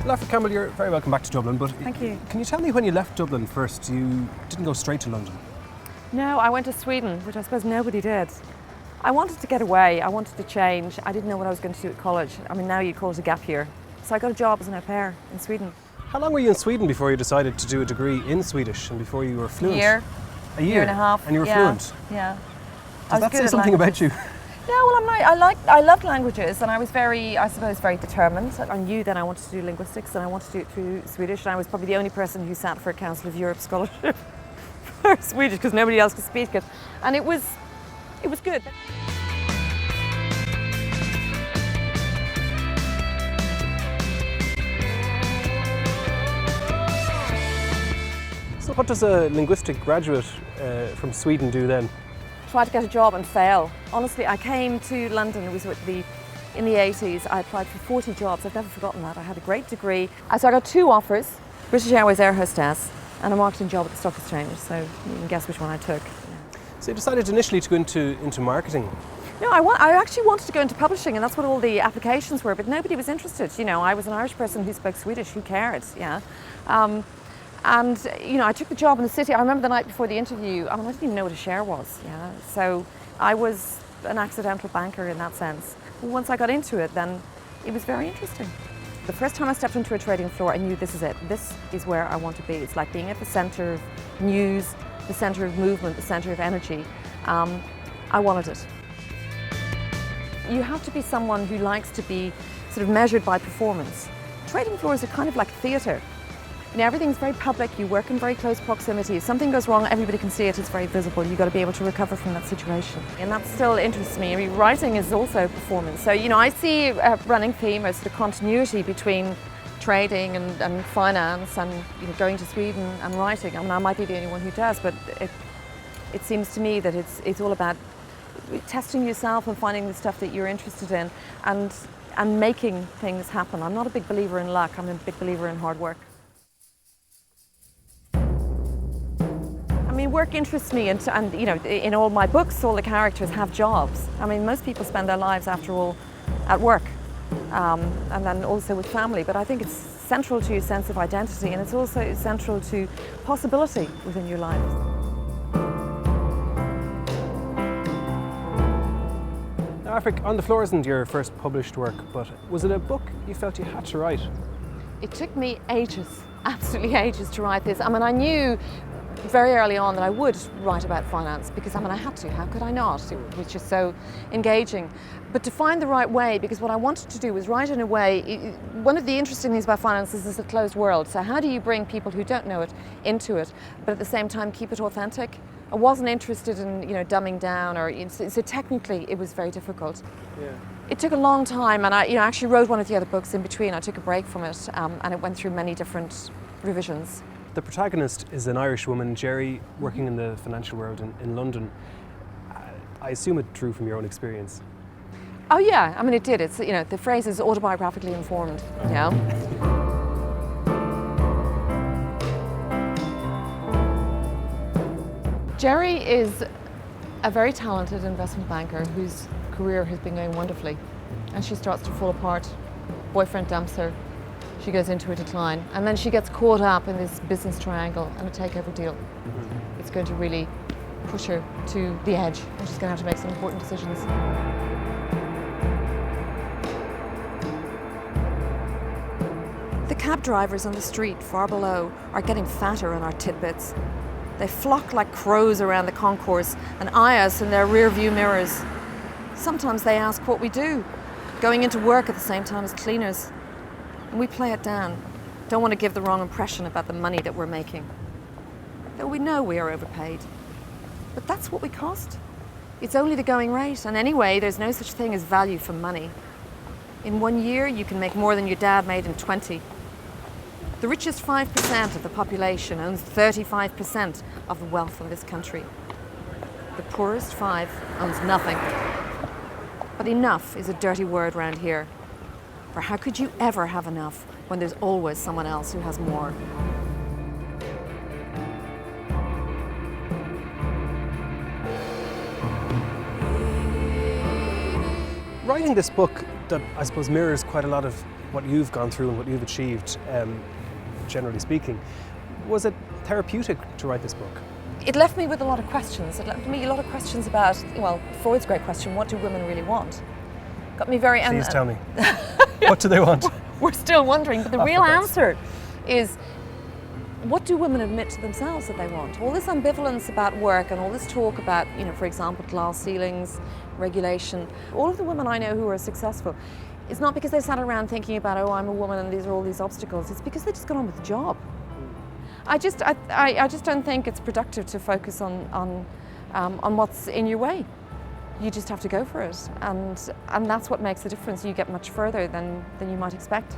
Aifric, Campbell, you're very welcome back to Dublin, but Thank you. Can you tell me when you left Dublin first, you didn't go straight to London? No, I went to Sweden, which I suppose nobody did. I wanted to get away, I wanted to change. I didn't know what I was going to do at college. I mean, now you'd call it a gap year. So I got a job as an au pair in Sweden. How long were you in Sweden before you decided to do a degree in Swedish and before you were fluent? A year and a half. And you were fluent? Yeah. Does that say something about you? No, well, I loved languages, and I was very determined. I knew that I wanted to do linguistics, and I wanted to do it through Swedish, and I was probably the only person who sat for a Council of Europe scholarship for Swedish, because nobody else could speak it. And it was good. So what does a linguistic graduate from Sweden do then? Try to get a job and fail. Honestly, I came to London, it was in the 80s, I applied for 40 jobs. I've never forgotten that. I had a great degree. So I got 2 offers, British Airways air hostess and a marketing job at the Stock Exchange, so you can guess which one I took. So you decided initially to go into marketing? No, I actually wanted to go into publishing, and that's what all the applications were, but nobody was interested. You know, I was an Irish person who spoke Swedish, who cared, yeah. And you know, I took the job in the city. I remember the night before the interview, I didn't even know what a share was. Yeah, so I was an accidental banker in that sense. But once I got into it, then it was very interesting. The first time I stepped into a trading floor, I knew this is it. This is where I want to be. It's like being at the centre of news, the centre of movement, the centre of energy. I wanted it. You have to be someone who likes to be sort of measured by performance. Trading floors are kind of like theatre. You know, everything's very public, you work in very close proximity. If something goes wrong, everybody can see it, it's very visible. You've got to be able to recover from that situation. And that still interests me. I mean, writing is also performance. So, you know, I see a running theme as the continuity between trading and finance and, you know, going to Sweden and writing. I mean, I might be the only one who does, but it seems to me that it's all about testing yourself and finding the stuff that you're interested in and making things happen. I'm not a big believer in luck, I'm a big believer in hard work. I mean, work interests me, and you know, in all my books, all the characters have jobs. I mean, most people spend their lives, after all, at work, and then also with family. But I think it's central to your sense of identity, and it's also central to possibility within your life. Now, Aifric, On the Floor isn't your first published work, but was it a book you felt you had to write? It took me ages, absolutely ages, to write this. I mean, I knew very early on that I would write about finance because, I mean, I had to. How could I not? It was just so engaging. But to find the right way, because what I wanted to do was write in a way, one of the interesting things about finance is it's a closed world. So how do you bring people who don't know it into it, but at the same time keep it authentic? I wasn't interested in, you know, dumbing down, or so technically it was very difficult. Yeah. It took a long time, and I, you know, actually wrote one of the other books in between. I took a break from it, and it went through many different revisions. The protagonist is an Irish woman, Jerry, working in the financial world in London. I assume it drew from your own experience. Oh yeah, I mean it did. It's, you know, the phrase is autobiographically informed, you know. Jerry is a very talented investment banker whose career has been going wonderfully, and she starts to fall apart. Boyfriend dumps her. She goes into a decline, and then she gets caught up in this business triangle and a takeover deal. Mm-hmm. It's going to really push her to the edge, and she's going to have to make some important decisions. The cab drivers on the street far below are getting fatter on our titbits. They flock like crows around the concourse and eye us in their rear view mirrors. Sometimes they ask what we do, going into work at the same time as cleaners. And we play it down. Don't want to give the wrong impression about the money that we're making. Though we know we are overpaid. But that's what we cost. It's only the going rate, and anyway, there's no such thing as value for money. In 1 year, you can make more than your dad made in 20. The richest 5% of the population owns 35% of the wealth in this country. The poorest 5 owns nothing. But enough is a dirty word round here. For how could you ever have enough when there's always someone else who has more? Writing this book, that I suppose mirrors quite a lot of what you've gone through and what you've achieved, generally speaking. Was it therapeutic to write this book? It left me with a lot of questions. It left me a lot of questions about, well, Freud's great question, what do women really want? Got me very... Please tell me. What do they want? We're still wondering, but the real answer is, what do women admit to themselves that they want? All this ambivalence about work and all this talk about, for example, glass ceilings, regulation. All of the women I know who are successful, it's not because they sat around thinking about, oh, I'm a woman and these are all these obstacles. It's because they just got on with the job. I just don't think it's productive to focus on what's in your way. You just have to go for it, and that's what makes the difference. You get much further than you might expect.